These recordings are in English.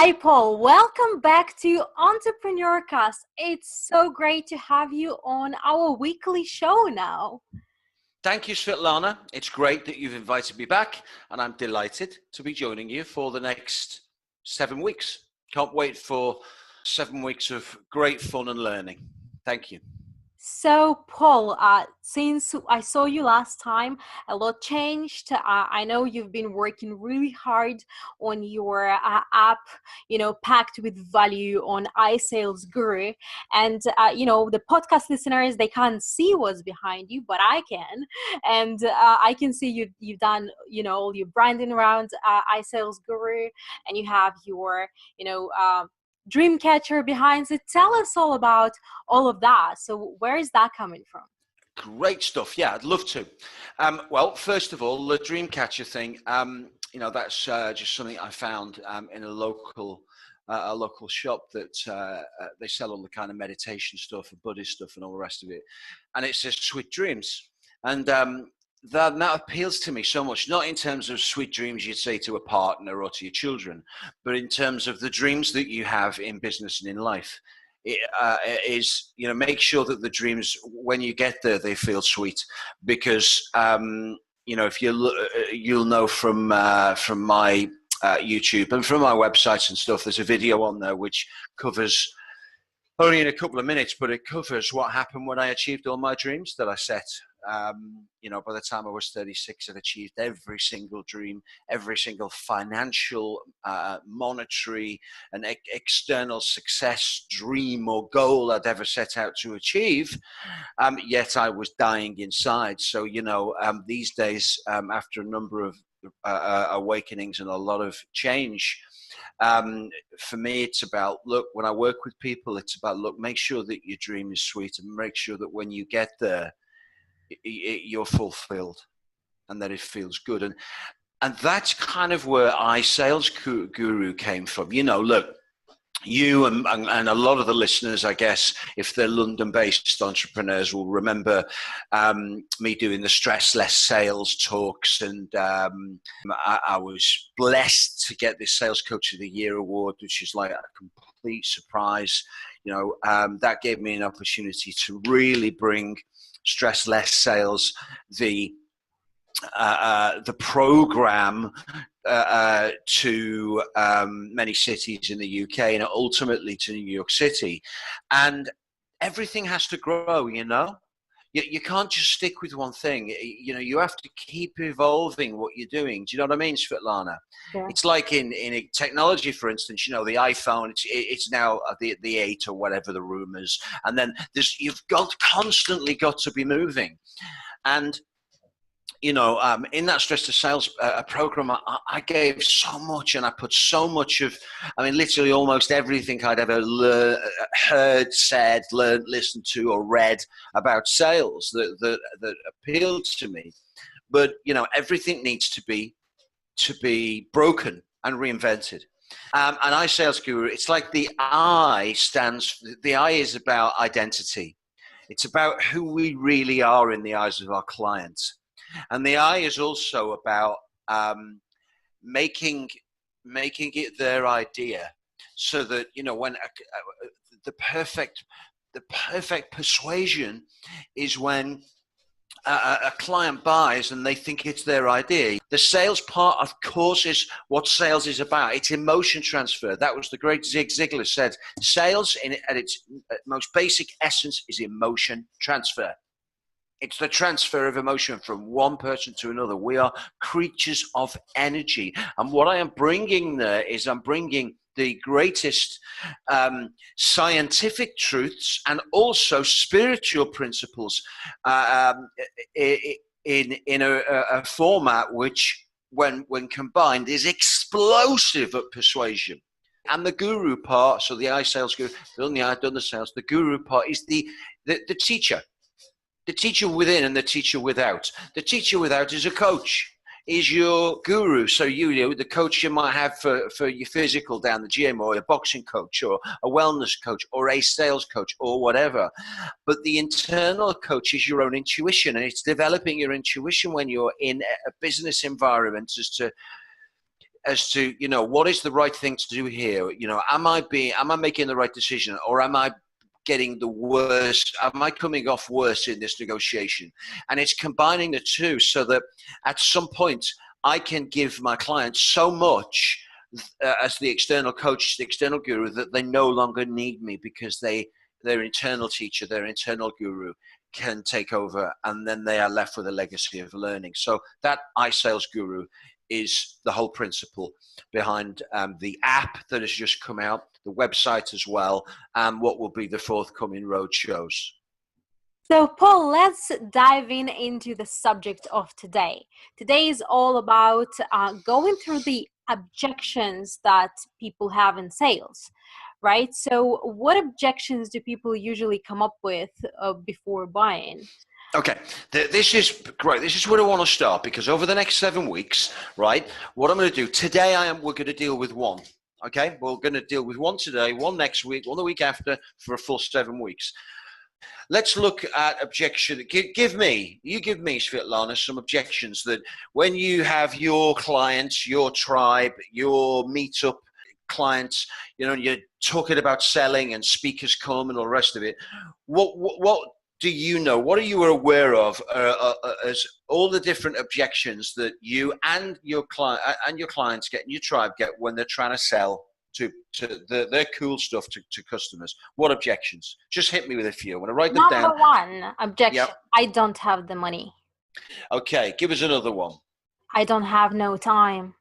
Hi, Paul. Welcome back to Entrepreneur Cast. It's so great to have you on our weekly show now. Thank you, Svetlana. It's great that you've invited me back, and I'm delighted to be joining you for the next 7 weeks. Can't wait for 7 weeks of great fun and learning. Thank you. So, Paul, since I saw you last time, a lot changed. I know you've been working really hard on your app, packed with value on iSalesGuru. And, the podcast listeners, they can't see what's behind you, but I can. And I can see you've done, all your branding around iSalesGuru, and you have your, dream catcher behind it. Tell us all about all of that. So where is that coming from? Great stuff. Yeah, I'd love to. Well, first of all, the dream catcher thing, that's just something I found in a local shop that they sell all the kind of meditation stuff and Buddhist stuff and all the rest of it. And it says sweet dreams. And that appeals to me so much, not in terms of sweet dreams you'd say to a partner or to your children, but in terms of the dreams that you have in business and in life. It is, make sure that the dreams, when you get there, they feel sweet, because, if you'll know from my YouTube and from my websites and stuff, there's a video on there which covers, only in a couple of minutes, but it covers what happened when I achieved all my dreams that I set. By the time I was 36, I'd achieved every single dream, every single financial, monetary, and external success, dream or goal I'd ever set out to achieve. Yet I was dying inside. So, these days, after a number of awakenings and a lot of change, for me, it's about, look, when I work with people, it's about, look, make sure that your dream is sweet, and make sure that when you get there, you're fulfilled and that it feels good. And that's kind of where iSalesGuru came from. Look, you and a lot of the listeners, I guess, if they're London-based entrepreneurs, will remember me doing the StressLess Sales talks, and I was blessed to get this Sales Coach of the Year award, which is like a complete surprise. That gave me an opportunity to really bring StressLess Sales, the program, to many cities in the UK and ultimately to New York City. And everything has to grow, You can't just stick with one thing. You have to keep evolving what you're doing. Do you know what I mean, Svetlana? Yeah. It's like in technology, for instance, the iPhone, it's now the 8 or whatever the rumors. And then you've constantly got to be moving. And in that StressLess Sales program, I gave so much, and I put so much of, literally almost everything I'd ever heard, said, learned, listened to, or read about sales that appealed to me. But everything needs to be broken and reinvented. And iSalesGuru, it's like the I is about identity. It's about who we really are in the eyes of our clients. And the I is also about making it their idea, so that when the perfect persuasion is when a client buys and they think it's their idea. The sales part, of course, is what sales is about. It's emotion transfer. That was the great Zig Ziglar said. Sales, at its most basic essence, is emotion transfer. It's the transfer of emotion from one person to another. We are creatures of energy. And what I am bringing there is I'm bringing the greatest scientific truths and also spiritual principles in a format which, when combined, is explosive at persuasion. And the guru part, so the iSalesGuru, I've done the sales, the guru part is the teacher. The teacher within and the teacher without. The teacher without is a coach, is your guru. So the coach you might have for your physical down the gym, or a boxing coach, or a wellness coach, or a sales coach, or whatever. But the internal coach is your own intuition, and it's developing your intuition when you're in a business environment as to as to, what is the right thing to do here? Am I making the right decision, or am I getting the worst? Am I coming off worse in this negotiation? And it's combining the two so that at some point I can give my clients so much as the external coach, the external guru, that they no longer need me, because their internal teacher, their internal guru can take over, and then they are left with a legacy of learning. So that iSalesGuru is the whole principle behind the app that has just come out, the website as well, and what will be the forthcoming road shows. So, Paul, let's dive into the subject of today. Today is all about going through the objections that people have in sales, right? So, what objections do people usually come up with before buying? Okay, this is great. This is where I want to start, because over the next 7 weeks, right, what I'm going to do today, we're going to deal with one. Okay, we're going to deal with one today, one next week, one the week after, for a full 7 weeks. Let's look at objection. Give me, Svetlana, some objections that when you have your clients, your tribe, your meetup clients, you're talking about selling and speakers come and all the rest of it. What do you know? What are you aware of as all the different objections that you and your clients get, and your tribe get, when they're trying to sell to their cool stuff to customers? What objections? Just hit me with a few. I'm going to write them down. Number one objection, Yep. I don't have the money. Okay, give us another one. I don't have no time.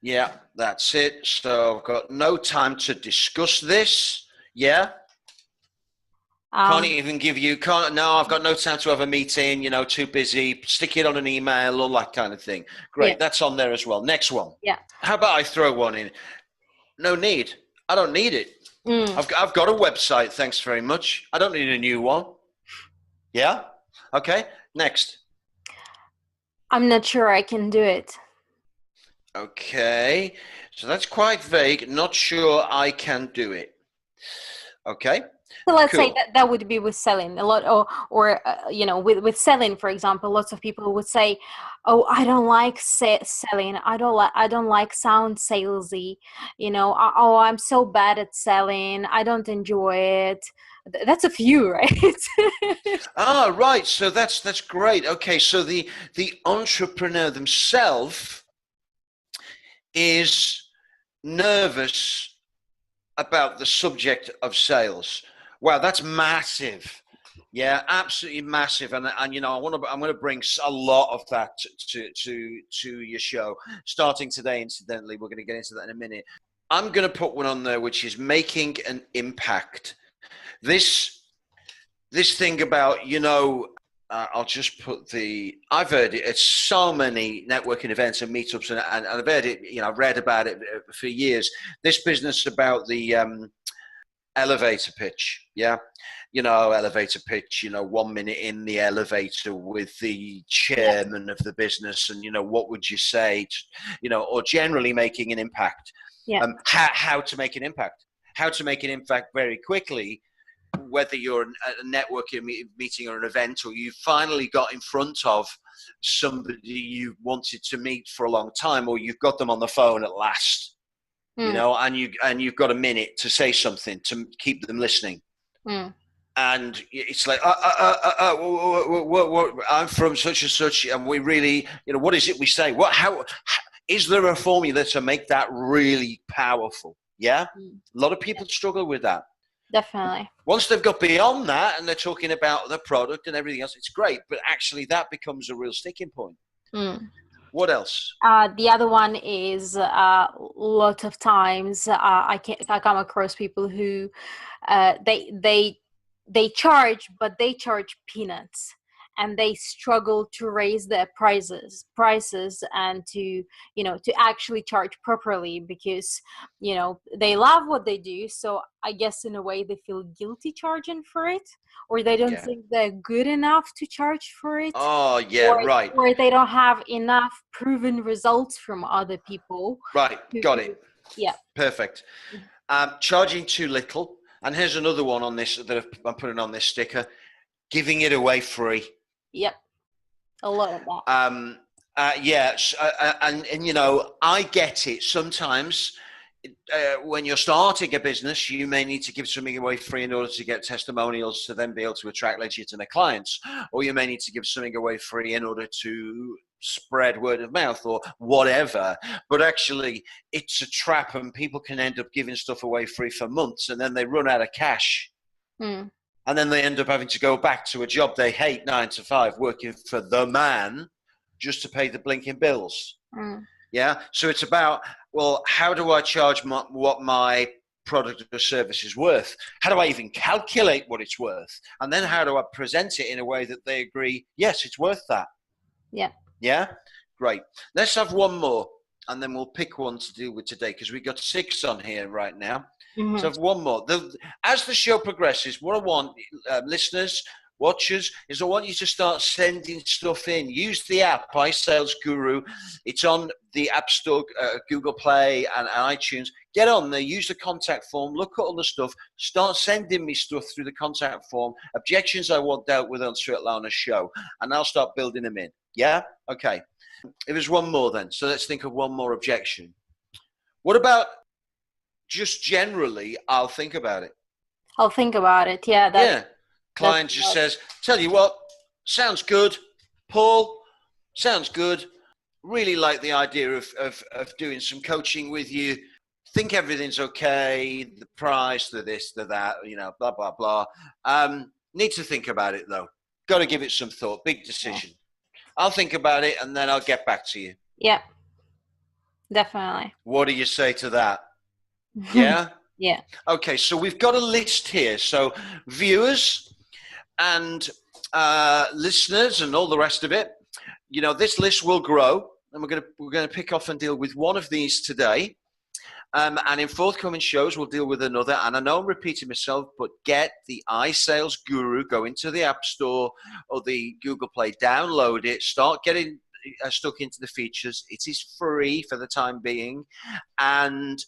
Yeah, that's it. So I've got no time to discuss this. Yeah. Can't even give you, no, I've got no time to have a meeting, too busy, stick it on an email, all that kind of thing. Great, yeah. That's on there as well. Next one. Yeah. How about I throw one in? No need. I don't need it. I've got a website, thanks very much. I don't need a new one. Yeah? Okay, next. I'm not sure I can do it. Okay, so that's quite vague. Not sure I can do it. Okay. So let's say that would be with selling a lot, or with selling, for example, lots of people would say, "Oh, I don't like selling. I don't like sound salesy. Oh, I'm so bad at selling. I don't enjoy it." That's a few, right? Right. So that's great. Okay, so the entrepreneur themselves is nervous about the subject of sales. Wow, that's massive. Yeah, absolutely massive. And I'm going to bring a lot of that to your show starting today. Incidentally, we're going to get into that in a minute. I'm going to put one on there, which is making an impact. This thing about, I'll just put I've heard it at so many networking events and meetups, and I've heard it, I've read about it for years. This business about the elevator pitch. Yeah. Elevator pitch, 1 minute in the elevator with the chairman of the business, and, what would you say, or generally making an impact. Yeah. How to make an impact. How to make an impact very quickly, whether you're at a networking meeting or an event, or you finally got in front of somebody you wanted to meet for a long time, or you've got them on the phone at last, and you've got a minute to say something to keep them listening. And it's like, I'm from such and such, and we really, what is it we say? How is there a formula to make that really powerful? Yeah, a lot of people struggle with that. Definitely. Once they've got beyond that and they're talking about the product and everything else, it's great. But actually, that becomes a real sticking point. What else? The other one is a lot of times I come across people who they charge, but they charge peanuts, and they struggle to raise their prices and to actually charge properly, because they love what they do. So I guess in a way they feel guilty charging for it, or they don't think they're good enough to charge for it. Oh yeah, right. Or they don't have enough proven results from other people. Right, got it. Yeah. Perfect. Charging too little. And here's another one on this that I'm putting on this sticker: giving it away free. Yep, a lot of that. Yes, and you know, I get it. Sometimes when you're starting a business, you may need to give something away free in order to get testimonials to then be able to attract legitimate clients, or you may need to give something away free in order to spread word of mouth or whatever. But actually, it's a trap, and people can end up giving stuff away free for months, and then they run out of cash. Mm. And then they end up having to go back to a job they hate, 9 to 5, working for the man just to pay the blinking bills. Mm. Yeah. So it's about, well, how do I charge what my product or service is worth? How do I even calculate what it's worth? And then how do I present it in a way that they agree, yes, it's worth that? Yeah. Yeah. Great. Let's have one more, and then we'll pick one to deal with today, because we've got 6 on here right now. So have one more. As the show progresses, what I want, listeners, watchers, is I want you to start sending stuff in. Use the app, iSalesGuru. It's on the App Store, Google Play, and iTunes. Get on there, use the contact form, look at all the stuff, start sending me stuff through the contact form, objections I want dealt with on Svetlana's show, and I'll start building them in. Yeah? Okay. If there's one more then, so let's think of one more objection. What about just generally, I'll think about it? I'll think about it. Yeah. Yeah. Client just says, tell you what, sounds good. Paul, sounds good. Really like the idea of doing some coaching with you. Think everything's okay. The price, the this, the that, you know, blah, blah, blah. Need to think about it, though. Got to give it some thought. Big decision. I'll think about it, and then I'll get back to you. Yeah. Definitely. What do you say to that? Yeah? Yeah. Okay, so we've got a list here. So viewers and listeners and all the rest of it, you know, this list will grow, and we're gonna pick off and deal with one of these today. And in forthcoming shows, we'll deal with another. And I know I'm repeating myself, but get the iSalesGuru, go into the App Store or the Google Play, download it, start getting stuck into the features. It is free for the time being. And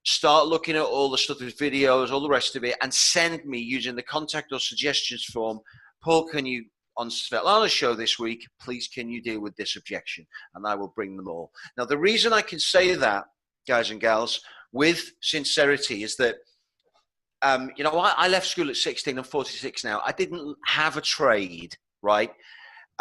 start looking at all the stuff, the videos, all the rest of it, and send me using the contact or suggestions form. Paul, can you, on Svetlana's show this week, please can you deal with this objection? And I will bring them all. Now, the reason I can say that, guys and gals, with sincerity is that, you know, I left school at 16. I'm 46 now. I didn't have a trade, right?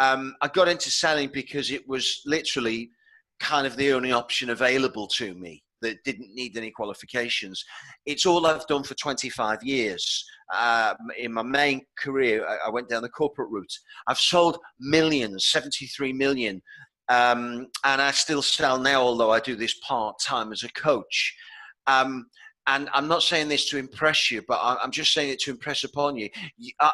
I got into selling because it was literally kind of the only option available to me that didn't need any qualifications. It's all I've done for 25 years. In my main career, I went down the corporate route. I've sold millions, 73 million. And I still sell now, although I do this part-time as a coach. And I'm not saying this to impress you, but I'm just saying it to impress upon you.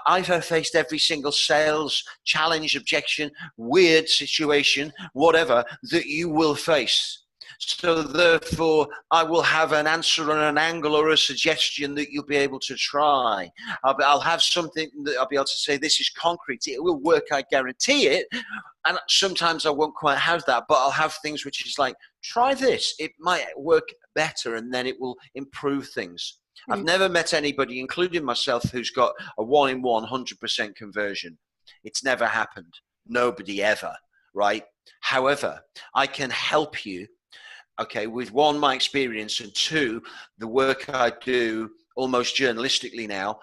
I've faced every single sales challenge, objection, weird situation, whatever, that you will face. So therefore, I will have an answer and an angle or a suggestion that you'll be able to try. I'll have something that I'll be able to say, this is concrete. It will work, I guarantee it. And sometimes I won't quite have that, but I'll have things which is like, try this. It might work better, and then it will improve things. I've never met anybody, including myself, who's got a 1 in 100% conversion. It's never happened. Nobody ever, right? However, I can help you. Okay, with 1, my experience, and 2, the work I do almost journalistically now,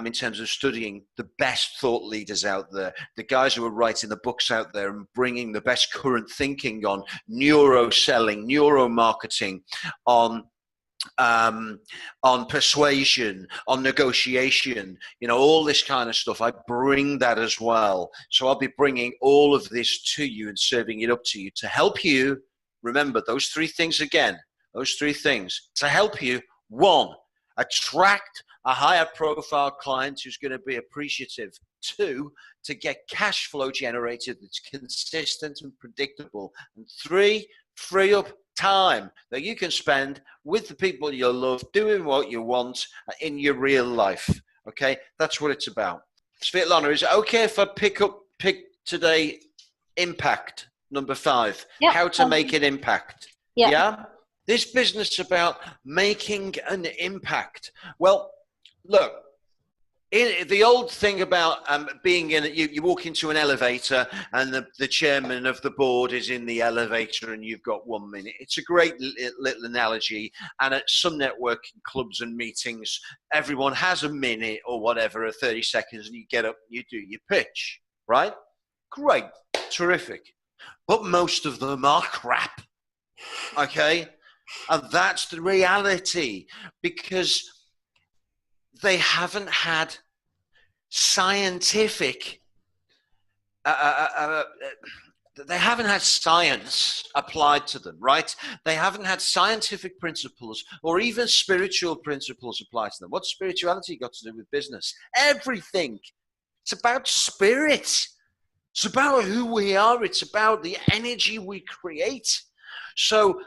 in terms of studying the best thought leaders out there, the guys who are writing the books out there and bringing the best current thinking on neuro selling, neuro marketing, on persuasion, on negotiation, you know, all this kind of stuff. I bring that as well. So I'll be bringing all of this to you and serving it up to you to help you. Remember those 3 things again, those 3 things to help you. 1, attract a higher profile client who's going to be appreciative. 2, to get cash flow generated that's consistent and predictable. And 3, free up time that you can spend with the people you love, doing what you want in your real life. Okay, that's what it's about. Svetlana, is it okay if I pick today impact? Number 5, how to make an impact. Yeah? This business about making an impact. Well, look, The old thing about being in, you walk into an elevator and the chairman of the board is in the elevator and you've got 1 minute. It's a great little analogy. And at some networking clubs and meetings, everyone has a minute or whatever, or 30 seconds, and you get up, you do your pitch, right? Great, terrific. But most of them are crap, okay? And that's the reality, because they haven't had scientific, they haven't had science applied to them, right? They haven't had scientific principles or even spiritual principles applied to them. What's spirituality got to do with business? Everything. It's about spirit. It's about who we are. It's about the energy we create. So,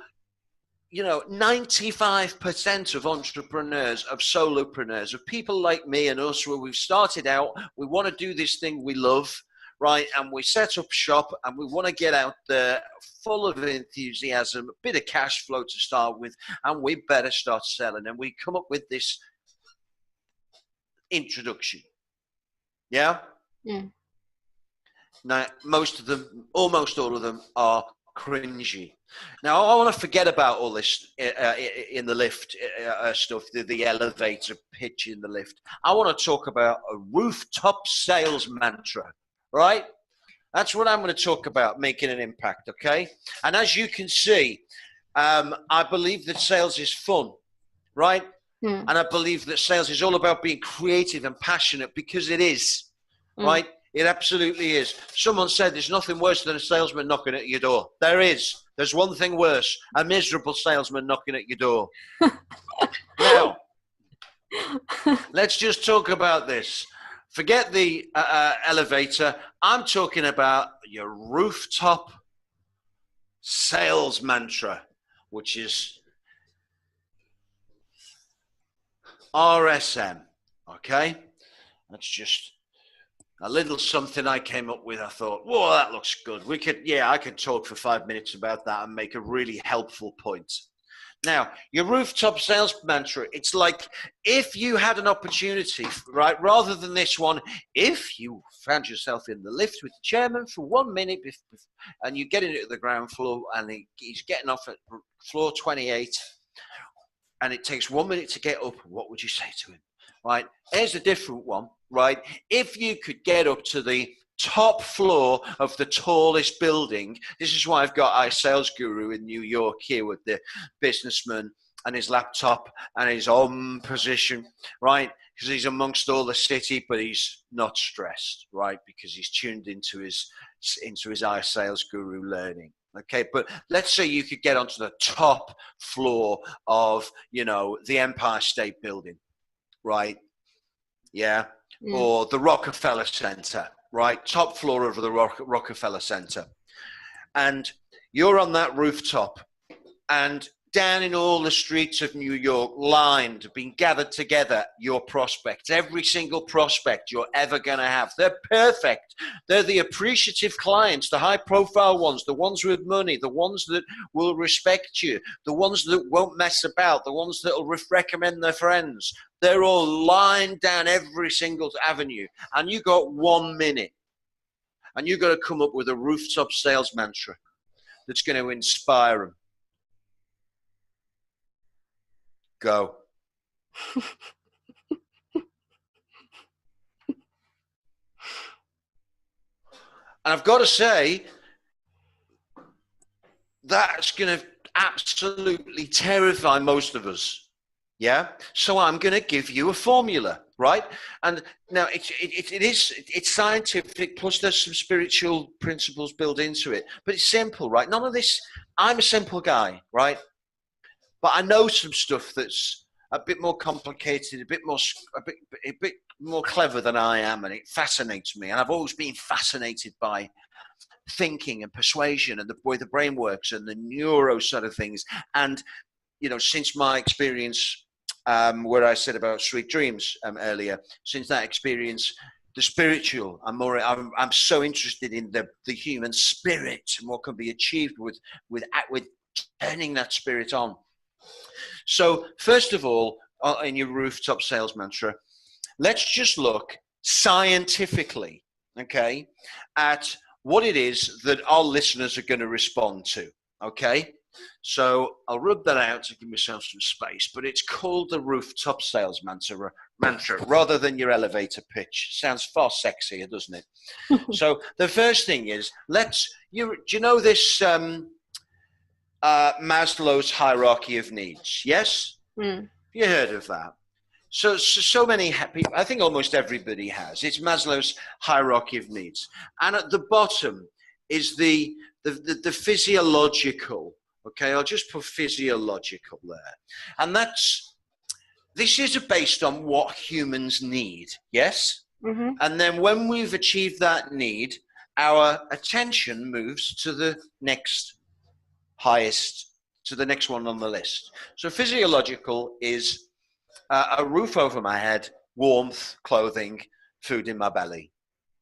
95% of entrepreneurs, of solopreneurs, of people like me and us, where we've started out, we want to do this thing we love, right? And we set up shop and we want to get out there full of enthusiasm, a bit of cash flow to start with, and we better start selling. And we come up with this introduction. Yeah? Yeah. Now, most of them, almost all of them, are cringy. Now, I want to forget about all this in the lift stuff, the elevator pitch in the lift. I want to talk about a rooftop sales mantra, right? That's what I'm going to talk about, making an impact, okay? And as you can see, I believe that sales is fun, right? Mm. And I believe that sales is all about being creative and passionate, because it is, right? It absolutely is. Someone said there's nothing worse than a salesman knocking at your door. There is. There's one thing worse, a miserable salesman knocking at your door. Now, let's just talk about this. Forget the elevator. I'm talking about your rooftop sales mantra, which is RSM, okay? That's just a little something I came up with. I thought, whoa, that looks good. I could talk for 5 minutes about that and make a really helpful point. Now, your rooftop sales mantra, it's like if you had an opportunity, right, rather than this one, if you found yourself in the lift with the chairman for 1 minute and you get into the ground floor and he's getting off at floor 28 and it takes 1 minute to get up, what would you say to him? Right, here's a different one, right? If you could get up to the top floor of the tallest building, this is why I've got iSalesGuru in New York here with the businessman and his laptop and his on position, right? Because he's amongst all the city, but he's not stressed, right? Because he's tuned into his iSalesGuru learning. Okay, but let's say you could get onto the top floor of, the Empire State Building. Right, yeah, or the Rockefeller Center, right, top floor of the Rockefeller Center, and you're on that rooftop, and down in all the streets of New York, lined, being gathered together, your prospects, every single prospect you're ever going to have. They're perfect. They're the appreciative clients, the high-profile ones, the ones with money, the ones that will respect you, the ones that won't mess about, the ones that will recommend their friends. They're all lined down every single avenue, and you got 1 minute, and you got to come up with a rooftop sales mantra that's going to inspire them. Go. And I've got to say, that's going to absolutely terrify most of us. Yeah. So I'm going to give you a formula, right? And now it's scientific, plus there's some spiritual principles built into it, but it's simple, right? None of this, I'm a simple guy, right? But I know some stuff that's a bit more complicated, a bit more clever than I am, and it fascinates me. And I've always been fascinated by thinking and persuasion and the way the brain works and the neuro side of things. And since my experience, where I said about sweet dreams earlier, since that experience, the spiritual, I'm so interested in the human spirit and what can be achieved with turning that spirit on. So first of all, in your rooftop sales mantra, let's just look scientifically, okay, at what it is that our listeners are going to respond to, okay? So I'll rub that out to give myself some space, but it's called the rooftop sales mantra rather than your elevator pitch. Sounds far sexier, doesn't it? So the first thing is, do you know this Maslow's hierarchy of needs? Yes? Mm. You heard of that? So many people, I think almost everybody has. It's Maslow's hierarchy of needs. And at the bottom is the physiological. Okay, I'll just put physiological there. And this is based on what humans need, yes? Mm-hmm. And then when we've achieved that need, our attention moves to the next highest, to the next one on the list. So physiological is a roof over my head, warmth, clothing, food in my belly,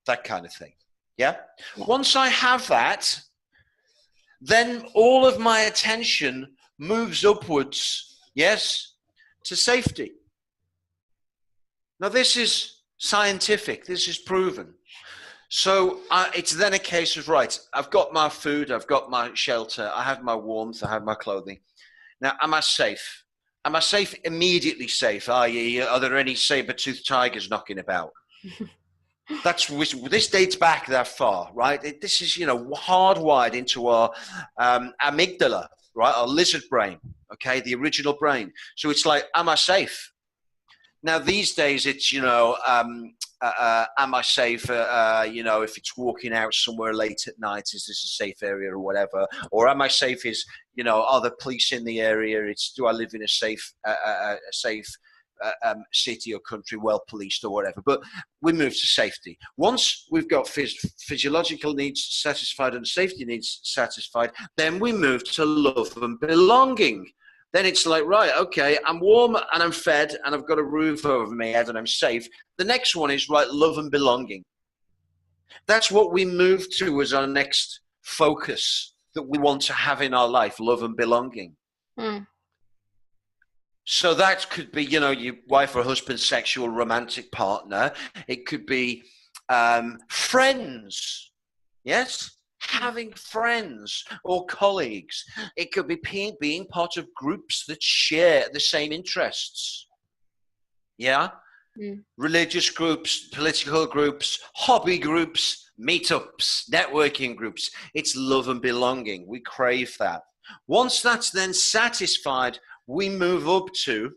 that kind of thing. Yeah? Once I have that, then all of my attention moves upwards, yes, to safety. Now, this is scientific. This is proven. So it's then a case of, right, I've got my food, I've got my shelter, I have my warmth, I have my clothing. Now, am I safe? Am I safe? Immediately safe? Are there any saber-toothed tigers knocking about? This dates back that far, right? This is, hardwired into our amygdala, right? Our lizard brain, okay? The original brain. So it's like, am I safe? Now, these days, it's, am I safe? If it's walking out somewhere late at night, is this a safe area or whatever? Or am I safe is, are the police in the area? Do I live in a safe city or country, well policed or whatever? But we move to safety. Once we've got physiological needs satisfied and safety needs satisfied, then we move to love and belonging. Then it's like, right, okay, I'm warm and I'm fed and I've got a roof over my head and I'm safe. The next one is, right, love and belonging. That's what we move to as our next focus that we want to have in our life, love and belonging. Mm. So that could be, your wife or husband, sexual, romantic partner. It could be friends, yes? Having friends or colleagues. It could be being part of groups that share the same interests. Yeah? Mm. Religious groups, political groups, hobby groups, meetups, networking groups. It's love and belonging. We crave that. Once that's then satisfied, we move up to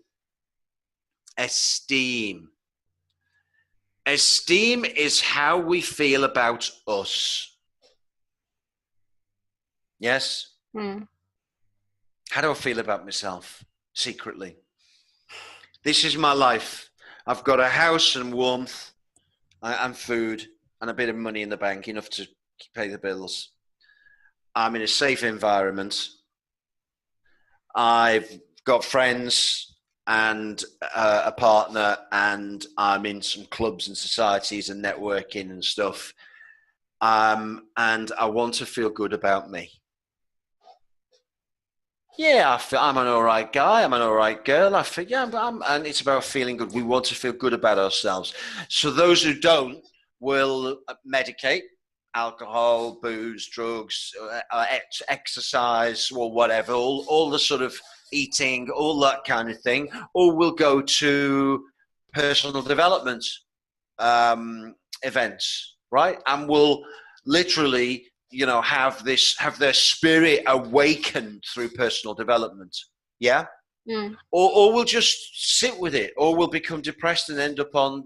esteem. Esteem is how we feel about us. Yes? Mm. How do I feel about myself secretly? This is my life. I've got a house and warmth and food and a bit of money in the bank, enough to pay the bills. I'm in a safe environment. I've got friends and a partner, and I'm in some clubs and societies and networking and stuff. And I want to feel good about me. Yeah, I'm an all right guy. I'm an all right girl. I feel, and it's about feeling good. We want to feel good about ourselves. So those who don't will medicate, alcohol, booze, drugs, exercise, or whatever, all the sort of eating, all that kind of thing, or will go to personal development events, right? And will literally, have their spirit awakened through personal development. Yeah. Mm. Or we'll just sit with it, or we'll become depressed and end up on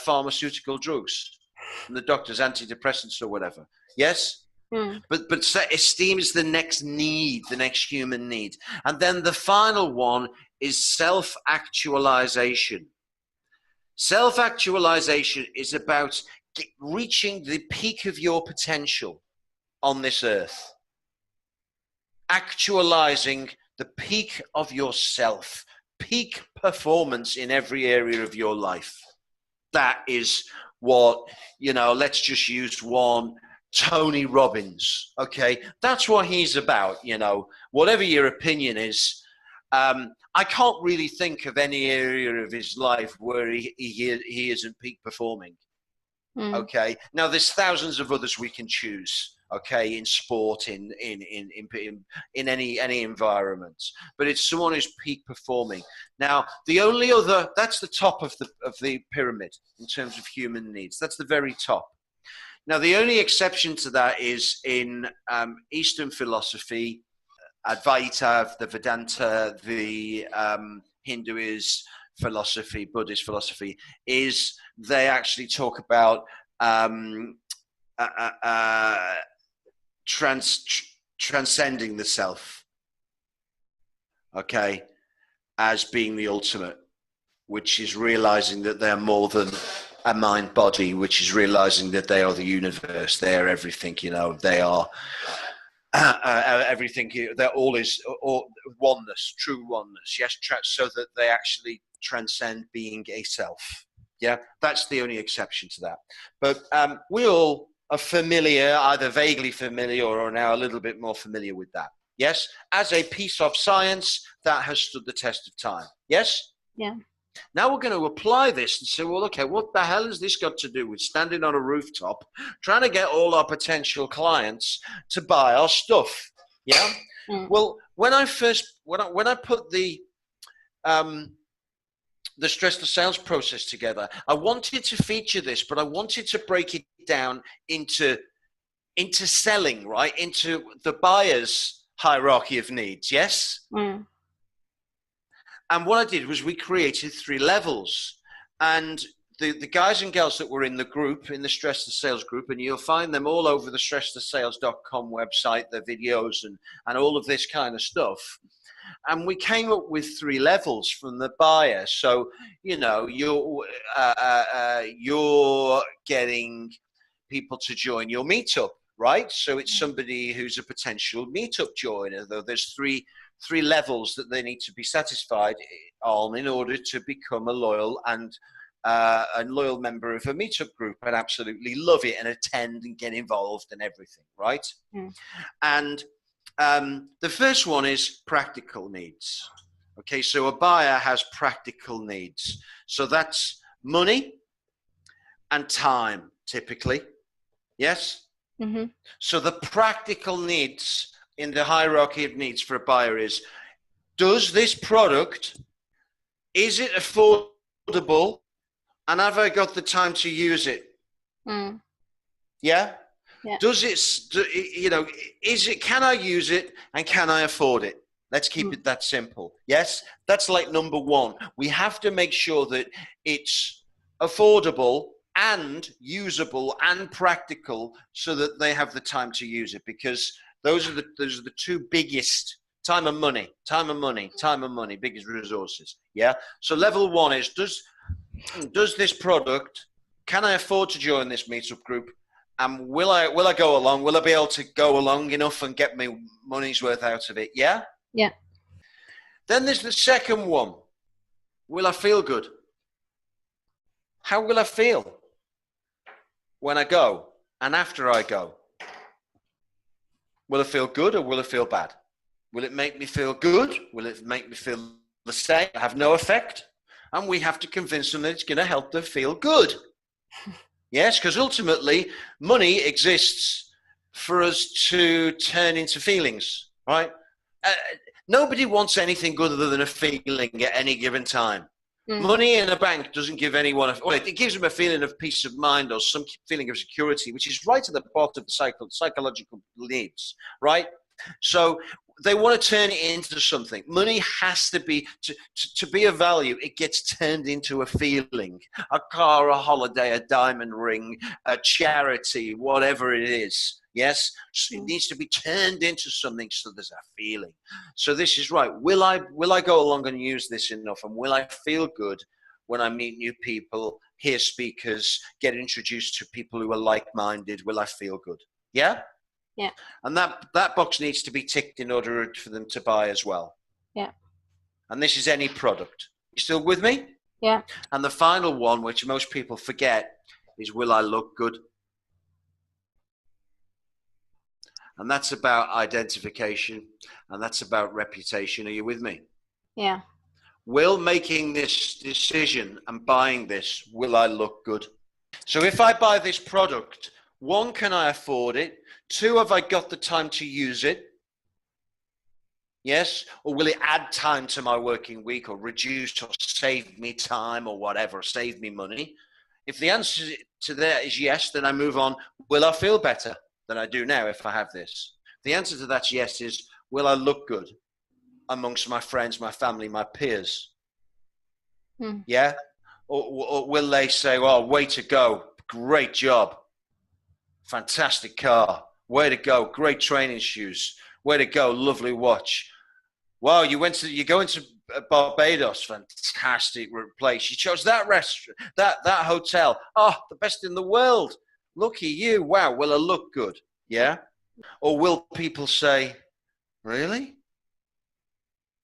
pharmaceutical drugs and the doctor's antidepressants or whatever. Yes. Mm. But esteem is the next need, the next human need. And then the final one is self-actualization. Self-actualization is about reaching the peak of your potential on this earth, actualizing the peak of yourself, peak performance in every area of your life. That is what, let's just use one, Tony Robbins, okay? That's what he's about, whatever your opinion is. I can't really think of any area of his life where he isn't peak performing. Okay. Now there's thousands of others we can choose. Okay, in sport, in any environment, but it's someone who's peak performing. Now the only other, that's the top of the pyramid in terms of human needs. That's the very top. Now the only exception to that is in Eastern philosophy, Advaita, the Vedanta, the Hinduist philosophy, Buddhist philosophy, is they actually talk about transcending the self, okay, as being the ultimate, which is realizing that they're more than a mind body, which is realizing that they are the universe, they are everything, they are everything, they're all oneness, true oneness, yes, so that they actually transcend being a self. Yeah, that's the only exception to that. But we all are familiar, either vaguely familiar or are now a little bit more familiar with that. Yes, as a piece of science that has stood the test of time. Yes? Yeah. Now we're going to apply this and say, well, okay, what the hell has this got to do with standing on a rooftop, trying to get all our potential clients to buy our stuff? Yeah. Well, when I put the StressLess Sales process together, I wanted to feature this, but I wanted to break it down into selling, right? Into the buyer's hierarchy of needs. Yes. And what I did was we created 3 levels, and the guys and girls that were in the group, in the StressLess Sales group, and you'll find them all over the stresslesssales.com website, the videos and all of this kind of stuff. And we came up with 3 levels from the buyer. So, you're getting people to join your meetup, right? So it's somebody who's a potential meetup joiner. Though there's three levels that they need to be satisfied on in order to become a loyal member of a meetup group and absolutely love it and attend and get involved and everything, right? And the first one is practical needs. Okay, so a buyer has practical needs. So that's money and time, typically. Yes? So the practical needs in the hierarchy of needs for a buyer is, does this product, is it affordable, and have I got the time to use it? Yeah? Does it, is it, can I use it and can I afford it? Let's keep it that simple. Yes? That's like number 1. We have to make sure that it's affordable and usable and practical so that they have the time to use it, because those are the 2 biggest, time and money, biggest resources. Yeah. So level 1 is, does this product, can I afford to join this meetup group? And will I go along? Will I be able to go along enough and get my money's worth out of it? Yeah. Yeah. Then there's the second one. Will I feel good? How will I feel when I go and after I go? Will it feel good or will it feel bad? Will it make me feel good? Will it make me feel the same? Have no effect? And we have to convince them that it's going to help them feel good. Yes, because ultimately money exists for us to turn into feelings, right? Nobody wants anything other than a feeling at any given time. Money in a bank doesn't give anyone, it gives them a feeling of peace of mind or some feeling of security, which is right at the bottom of the psychological needs, right? So they want to turn it into something. Money has to be, to be of value, it gets turned into a feeling. A car, a holiday, a diamond ring, a charity, whatever it is. Yes, it needs to be turned into something so there's a feeling. So this is right. Will I go along and use this enough? And will I feel good when I meet new people, hear speakers, get introduced to people who are like-minded? Will I feel good? Yeah? Yeah. And that box needs to be ticked in order for them to buy as well. Yeah. And this is any product. You still with me? Yeah. And the final one, which most people forget, is, will I look good? And that's about identification, and that's about reputation. Are you with me? Yeah. Will making this decision and buying this, will I look good? So if I buy this product, one, can I afford it? Two, have I got the time to use it? Yes? Or will it add time to my working week, or reduce or save me time, or whatever, save me money? If the answer to that is yes, then I move on. Will I feel better than I do now if I have this? The answer to that's yes is, will I look good amongst my friends, my family, my peers? Yeah? Or will they say, well, way to go, great job, fantastic car, way to go, great training shoes, way to go, lovely watch. Wow, you're going to Barbados, fantastic place. You chose that restaurant, that hotel. Oh, the best in the world. Lucky you. Wow, will I look good? Yeah? Or will people say, really?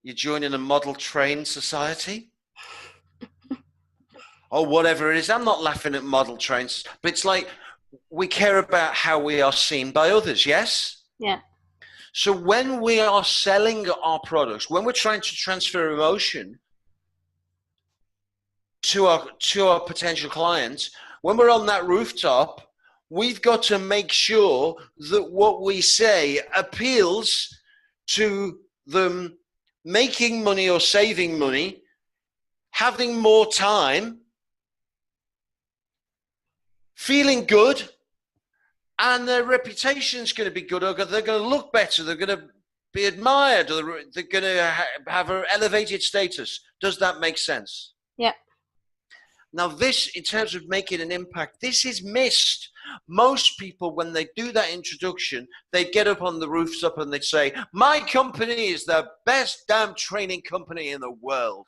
You're joining a model train society? Or whatever it is. I'm not laughing at model trains, but it's like we care about how we are seen by others, yes? Yeah. So when we are selling our products, when we're trying to transfer emotion to our potential clients, when we're on that rooftop, we've got to make sure that what we say appeals to them making money or saving money, having more time, feeling good, and their reputation's going to be good. They're going to look better. They're going to be admired. They're going to have an elevated status. Does that make sense? Yeah. Now, this, in terms of making an impact, this is missed. Most people, when they do that introduction, they get up on the rooftop and they say, my company is the best damn training company in the world.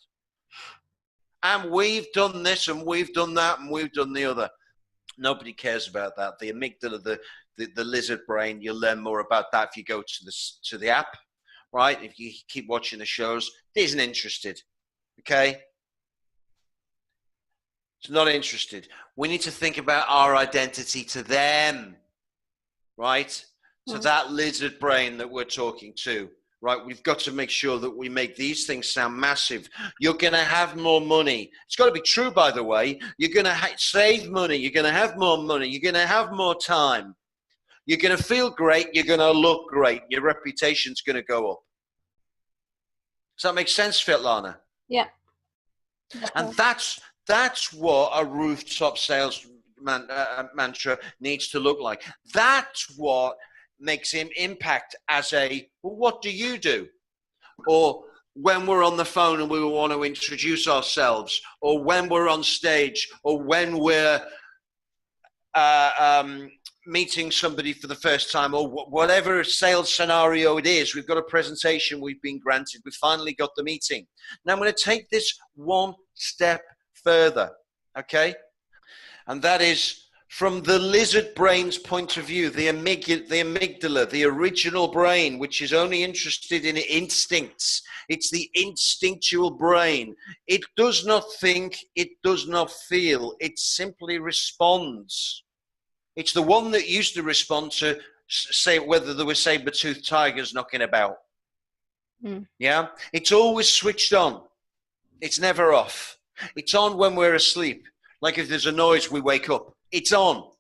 And we've done this and we've done that and we've done the other. Nobody cares about that. The amygdala, the lizard brain, you'll learn more about that if you go to the app, right? If you keep watching the shows, it isn't interested, okay? It's not interested. We need to think about our identity to them, right? To that lizard brain that we're talking to, right? We've got to make sure that we make these things sound massive. You're going to have more money. It's got to be true, by the way. You're going to save money. You're going to have more money. You're going to have more time. You're going to feel great. You're going to look great. Your reputation's going to go up. Does that make sense, Svetlana? Yeah. And that's what a rooftop sales mantra needs to look like. That's what makes him impact as a, well, what do you do? Or when we're on the phone and we want to introduce ourselves, or when we're on stage, or when we're meeting somebody for the first time, or whatever sales scenario it is. We've got a presentation we've been granted. We finally got the meeting. Now I'm going to take this one step further, okay? And that is from the lizard brain's point of view, the amygdala, the original brain, which is only interested in instincts. It's the instinctual brain. It does not think, it does not feel, it simply responds. It's the one that used to respond to, say, whether there were saber-toothed tigers knocking about. Yeah? It's always switched on. It's never off. It's on when we're asleep. Like if there's a noise, we wake up. It's on.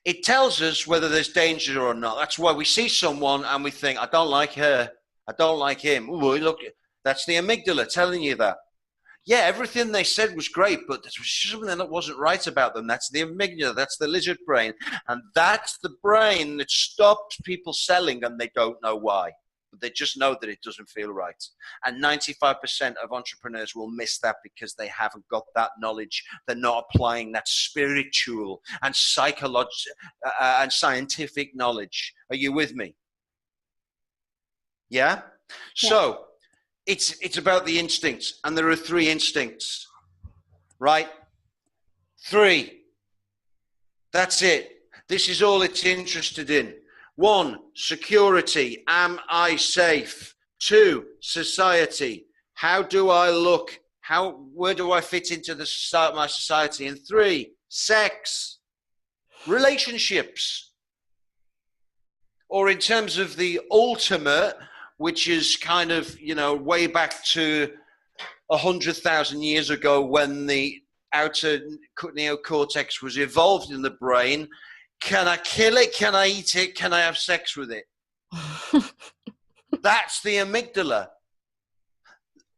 It tells us whether there's danger or not. That's why we see someone and we think, I don't like her. I don't like him. Ooh, look, that's the amygdala telling you that. Yeah, everything they said was great, but there was something that wasn't right about them. That's the amygdala, that's the lizard brain. And that's the brain that stops people selling, and they don't know why. But they just know that it doesn't feel right. And 95% of entrepreneurs will miss that because they haven't got that knowledge. They're not applying that spiritual and psychological and scientific knowledge. Are you with me? Yeah? So it's about the instincts, and there are 3 instincts, right? 3. That's it. This is all it's interested in. 1, security. Am I safe? 2, society. How do I look? Where do I fit into my society? And 3, sex. Relationships. Or in terms of the ultimate, which is kind of, way back to 100,000 years ago when the outer neocortex was evolved in the brain. Can I kill it? Can I eat it? Can I have sex with it? That's the amygdala.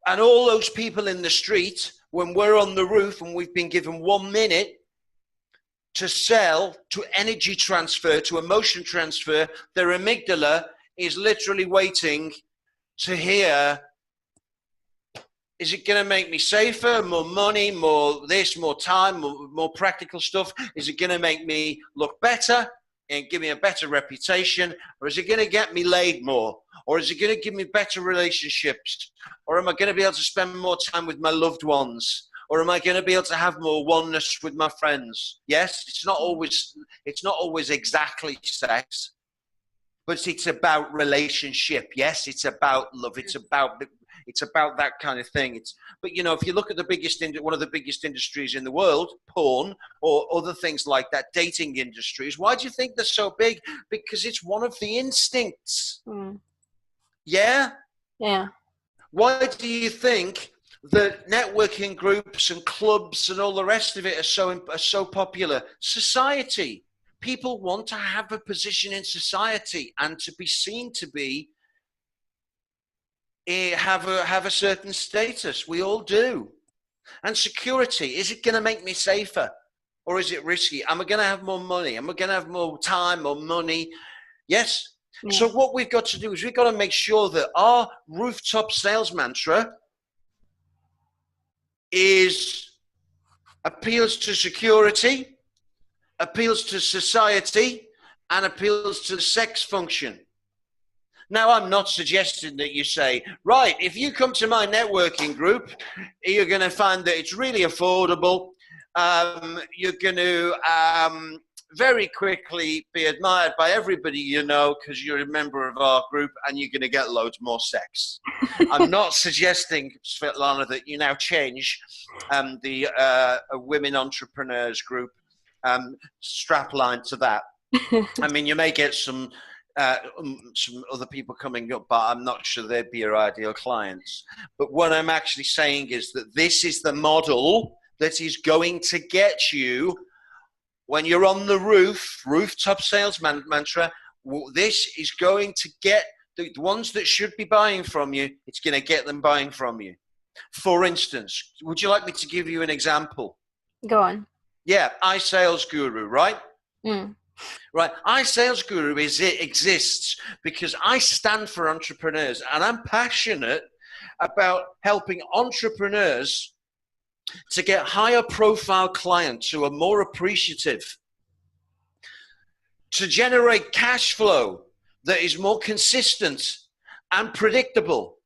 And all those people in the street, when we're on the roof and we've been given 1 minute to sell, to energy transfer, to emotion transfer, their amygdala is literally waiting to hear, is it going to make me safer, more money, more this, more time, more practical stuff? Is it going to make me look better and give me a better reputation? Or is it going to get me laid more? Or is it going to give me better relationships? Or am I going to be able to spend more time with my loved ones? Or am I going to be able to have more oneness with my friends? Yes, it's not always exactly sex, but it's about relationship. Yes, it's about love. It's about that kind of thing. But if you look at one of the biggest industries in the world, porn or other things like that, dating industries, why do you think they're so big? Because it's one of the instincts. Yeah? Yeah. Why do you think that networking groups and clubs and all the rest of it are so popular? Society. People want to have a position in society and to be seen to be have a certain status. We all do. And security. Is it going to make me safer? Or is it risky? Am I going to have more money? Am I going to have more time or money? Yes. Yeah. So what we've got to do is we've got to make sure that our rooftop sales mantra appeals to security, appeals to society, and appeals to the sex function. Now, I'm not suggesting that you say, right, if you come to my networking group, you're going to find that it's really affordable. You're going to very quickly be admired by everybody you know because you're a member of our group and you're going to get loads more sex. I'm not suggesting, Svetlana, that you now change the women entrepreneurs group strapline to that. I mean, you may get some other people coming up, but I'm not sure they'd be your ideal clients. But what I'm actually saying is that this is the model that is going to get you when you're on the rooftop sales mantra. This is going to get the ones that should be buying from you. It's going to get them buying from you. For instance, would you like me to give you an example? Go on. Yeah, iSalesGuru, right? Mm. Right, iSalesGuru exists because I stand for entrepreneurs and I'm passionate about helping entrepreneurs to get higher profile clients who are more appreciative, to generate cash flow that is more consistent and predictable,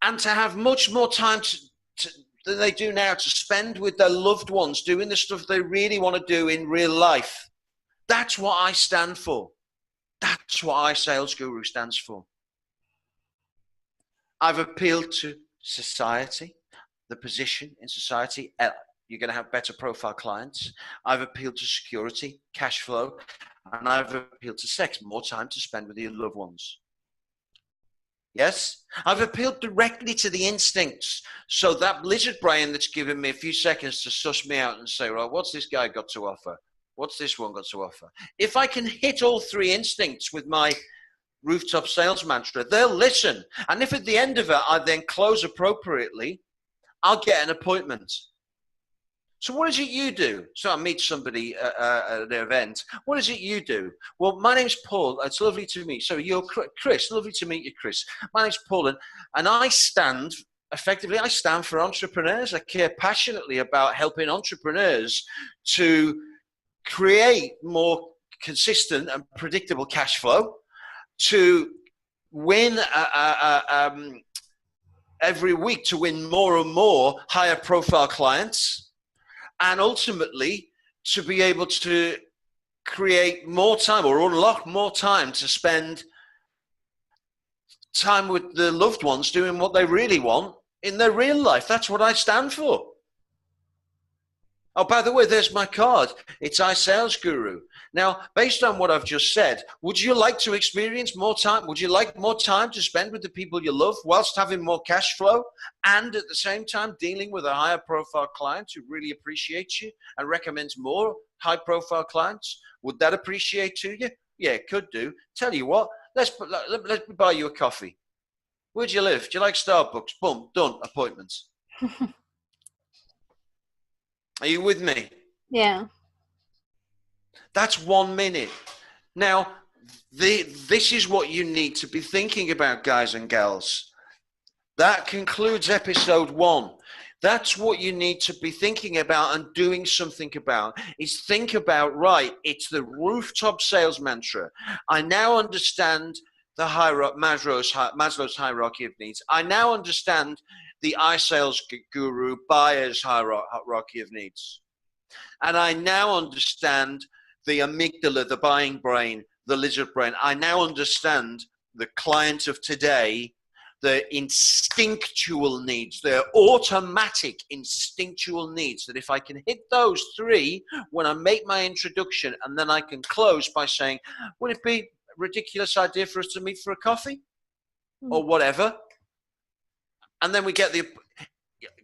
and to have much more time than they do now to spend with their loved ones doing the stuff they really want to do in real life. That's what I stand for. That's what iSalesGuru stands for. I've appealed to society, the position in society. You're going to have better profile clients. I've appealed to security, cash flow, and I've appealed to sex, more time to spend with your loved ones. Yes? I've appealed directly to the instincts. So that lizard brain that's given me a few seconds to suss me out and say, well, what's this guy got to offer? What's this one got to offer? If I can hit all three instincts with my rooftop sales mantra, they'll listen. And if at the end of it, I then close appropriately, I'll get an appointment. So what is it you do? So I meet somebody at an event. What is it you do? Well, my name's Paul. It's lovely to meet you. So you're Chris. Lovely to meet you, Chris. My name's Paul, and I stand for entrepreneurs. I care passionately about helping entrepreneurs to create more consistent and predictable cash flow, to win every week, to win more and more higher profile clients, and ultimately to be able to create more time or unlock more time to spend time with the loved ones doing what they really want in their real life. That's what I stand for. Oh, by the way, there's my card. It's iSalesGuru. Now, based on what I've just said, would you like to experience more time? Would you like more time to spend with the people you love whilst having more cash flow and at the same time dealing with a higher profile client who really appreciates you and recommends more high profile clients? Would that appreciate to you? Yeah, it could do. Tell you what, let me buy you a coffee. Where do you live? Do you like Starbucks? Boom, done, appointments. Are you with me? Yeah. That's 1 minute. Now, this is what you need to be thinking about, guys and gals. That concludes episode 1. That's what you need to be thinking about and doing something about, is think about, right, it's the rooftop sales mantra. I now understand the Maslow's hierarchy of needs. I now understand the iSalesGuru buyer's hierarchy of needs. And I now understand the amygdala, the buying brain, the lizard brain. I now understand the client of today, the instinctual needs, the automatic instinctual needs, that if I can hit those 3 when I make my introduction, and then I can close by saying, would it be a ridiculous idea for us to meet for a coffee or whatever? And then we get the,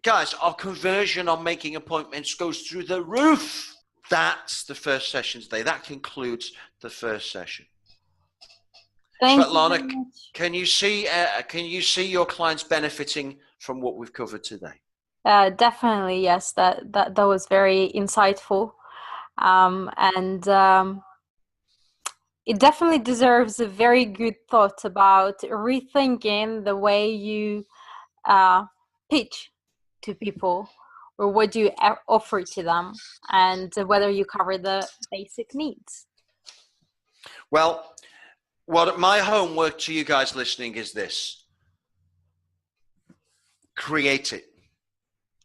guys, our conversion on making appointments goes through the roof. That's the first session today. That concludes the first session. Thank Svetlana, you can you see your clients benefiting from what we've covered today? Definitely, yes. That was very insightful, and it definitely deserves a very good thought about rethinking the way you pitch to people, or what you offer to them, and whether you cover the basic needs. Well, what my homework to you guys listening is this: create it.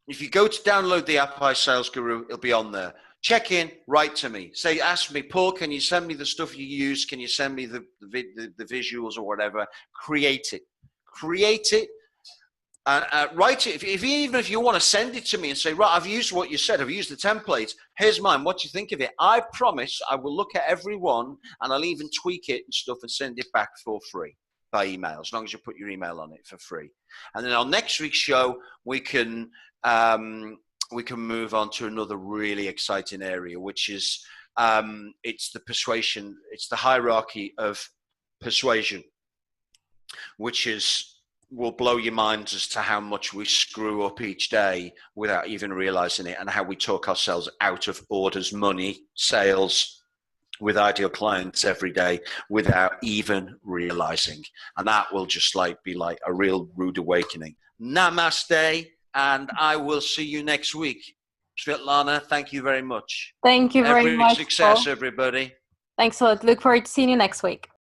If you go to download the app iSalesGuru, it'll be on there. Check in, write to me. Say, ask me, Paul, can you send me the stuff you use? Can you send me the visuals or whatever? Create it. Create it. Write it. Even if you want to send it to me and say, right, I've used what you said. I've used the template. Here's mine. What do you think of it? I promise I will look at every one, and I'll even tweak it and stuff and send it back for free by email, as long as you put your email on it for free. And then on next week's show, we can move on to another really exciting area, which is it's the persuasion. It's the hierarchy of persuasion, which will blow your minds as to how much we screw up each day without even realizing it, and how we talk ourselves out of orders, money, sales with ideal clients every day without even realizing. And that will just be like a real rude awakening. Namaste, and I will see you next week. Svetlana, thank you very much. Thank you very much, Every success, Paul. everybody. Thanks a lot. Look forward to seeing you next week.